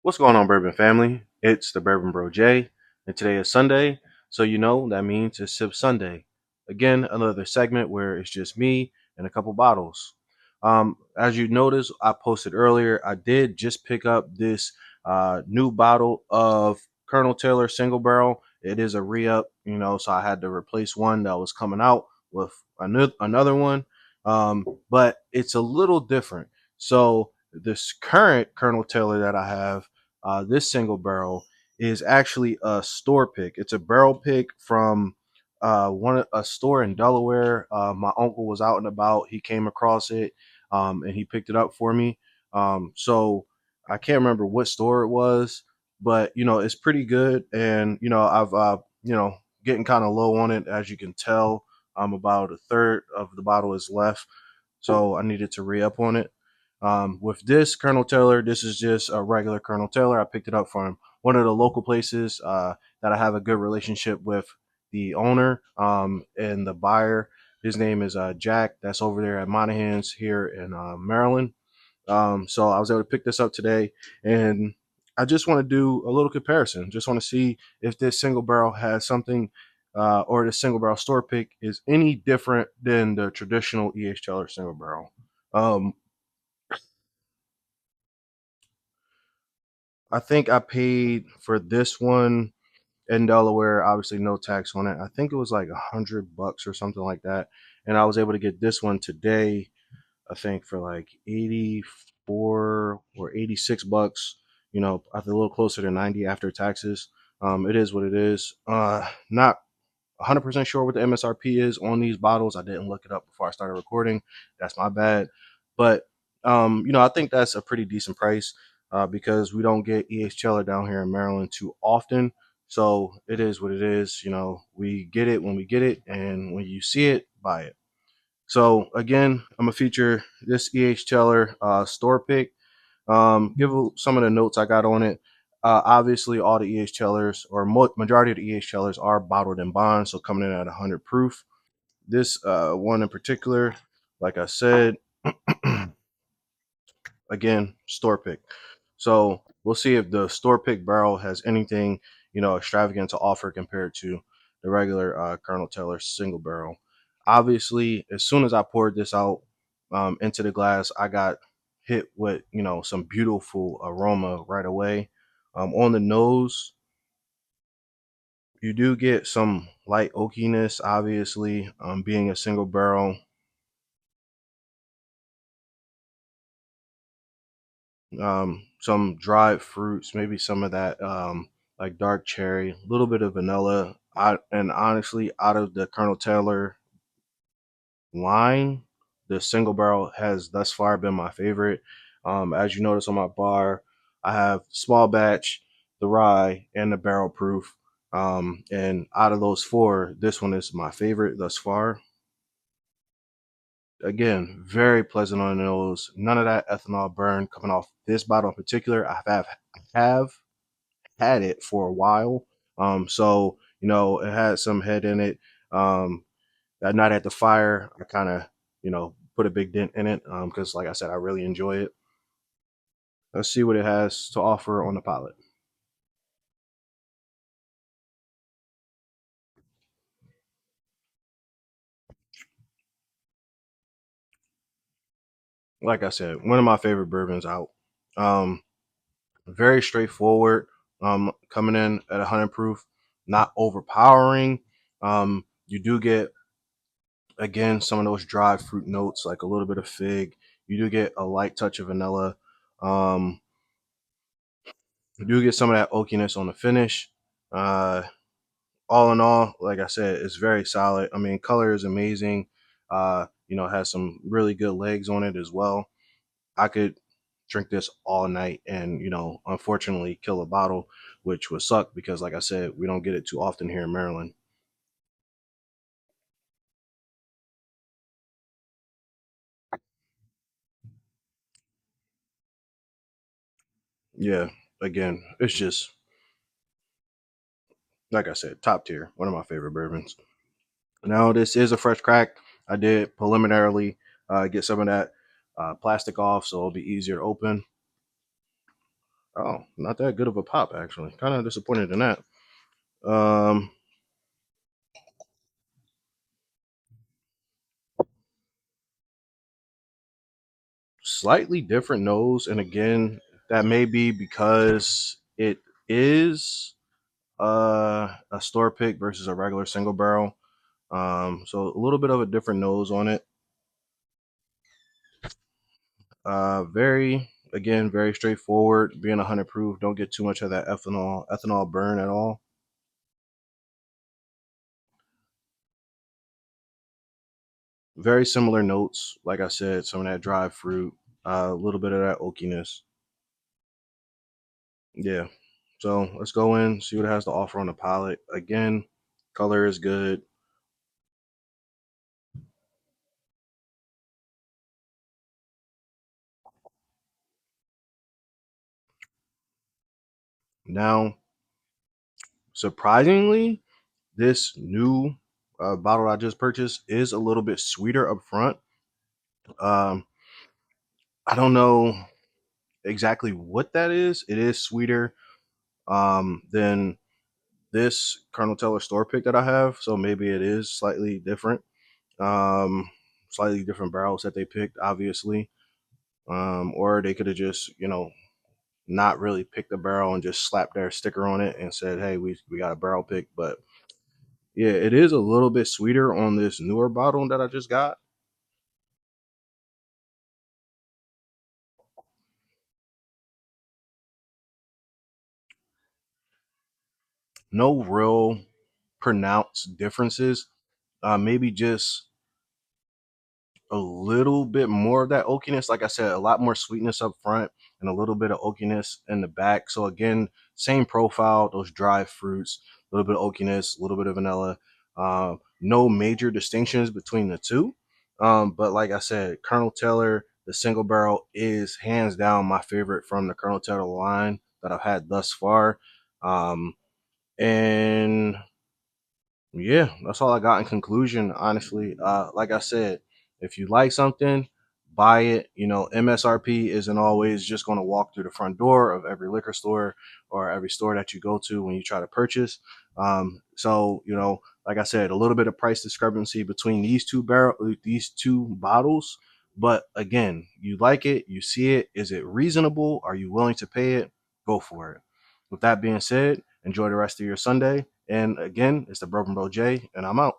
What's going on, Bourbon family? It's the Bourbon Bro J, and today is Sunday, so that means it's Sip Sunday. Again, another segment where it's just me and a couple bottles. As you noticed, I posted earlier, I did just pick up this new bottle of Colonel Taylor Single Barrel. It is a re up, so I had to replace one that was coming out with another one, but it's a little different. So, this current Colonel Taylor that I have, this single barrel is actually a store pick. It's a barrel pick from a store in Delaware. My uncle was out and about. He came across it, and he picked it up for me. So I can't remember what store it was, but it's pretty good. And I've getting kind of low on it, as you can tell. About a third of the bottle is left, so I needed to re up on it. With this Colonel Taylor, this is just a regular Colonel Taylor. I picked it up from one of the local places that I have a good relationship with the owner and the buyer. His name is Jack. That's over there at Monahan's here in Maryland. So I was able to pick this up today, and I just want to do a little comparison. Just want to see if this single barrel has something, or the single barrel store pick is any different than the traditional EH Teller single barrel. Um, I think I paid for this one in Delaware, obviously no tax on it. I think it was like $100 or something like that, and I was able to get this one today. I think for like 84 or $86. I think a little closer to 90 after taxes. It is what it is. Not 100% sure what the MSRP is on these bottles. I didn't look it up before I started recording. That's my bad. But I think that's a pretty decent price because we don't get EH Cheller down here in Maryland too often. So it is what it is. We get it when we get it, and when you see it, buy it. So again, I'm gonna feature this EH Teller store pick. Give some of the notes I got on it. Obviously, all the EH Tellers or majority of the EH Tellers are bottled in bond, so coming in at 100 proof. This one in particular, like I said, again, store pick. So we'll see if the store pick barrel has anything extravagant to offer compared to the regular Colonel Taylor single barrel. Obviously, as soon as I poured this out into the glass, I got hit with some beautiful aroma right away. On the nose, you do get some light oakiness, obviously, being a single barrel. Some dried fruits, maybe some of that like dark cherry, a little bit of vanilla. And honestly, out of the Colonel Taylor line, the single barrel has thus far been my favorite. As you notice on my bar, I have small batch, the rye, and the barrel proof. And out of those four, this one is my favorite thus far. Again, very pleasant on the nose. None of that ethanol burn coming off this bottle in particular. I have had it for a while. So it had some head in it. That night at the fire, I kind of put a big dent in it because, like I said, I really enjoy it. Let's see what it has to offer on the palate. Like I said, one of my favorite bourbons out. Um, Very straightforward. Coming in at 100 proof, not overpowering. You do get again some of those dried fruit notes, like a little bit of fig. You do get a light touch of vanilla. Um, you do get some of that oakiness on the finish. Uh, all in all, like I said, it's very solid. I mean, color is amazing. Has some really good legs on it as well. I could drink this all night and, unfortunately kill a bottle, which would suck because, like I said, we don't get it too often here in Maryland. Yeah, again, it's just, like I said, top tier. One of my favorite bourbons. Now, this is a fresh crack. I did preliminarily get some of that plastic off so it'll be easier to open. Oh, not that good of a pop actually. Kind of disappointed in that. Um, Slightly different nose, and again, that may be because it is a store pick versus a regular single barrel. So a little bit of a different nose on it. Very again, very straightforward. Being 100 proof, don't get too much of that ethanol burn at all. Very similar notes, like I said, some of that dried fruit, a little bit of that oakiness. Yeah. So let's go in, see what it has to offer on the palate. Again, color is good. Now, surprisingly, this new bottle I just purchased is a little bit sweeter up front. Um, I don't know exactly what that is. It is sweeter than this Colonel Teller store pick that I have, so maybe it is slightly different. Um, Slightly different barrels that they picked, obviously, or they could have just not really picked a barrel and just slapped their sticker on it and said, "Hey, we got a barrel pick." But yeah, it is a little bit sweeter on this newer bottle that I just got. No real pronounced differences. Maybe just a little bit more of that oakiness. Like I said, a lot more sweetness up front and a little bit of oakiness in the back. So again, same profile, those dry fruits, a little bit of oakiness, a little bit of vanilla. No major distinctions between the two. But like I said, Colonel Taylor, the single barrel is hands down my favorite from the Colonel Taylor line that I've had thus far. And yeah, that's all I got in conclusion, honestly. Like I said, if you like something, buy it. MSRP isn't always just going to walk through the front door of every liquor store or every store that you go to when you try to purchase. So, like I said, a little bit of price discrepancy between these two bottles. But again, you like it, you see it. Is it reasonable? Are you willing to pay it? Go for it. With that being said, enjoy the rest of your Sunday. And again, it's the Bourbon Bro J, and I'm out.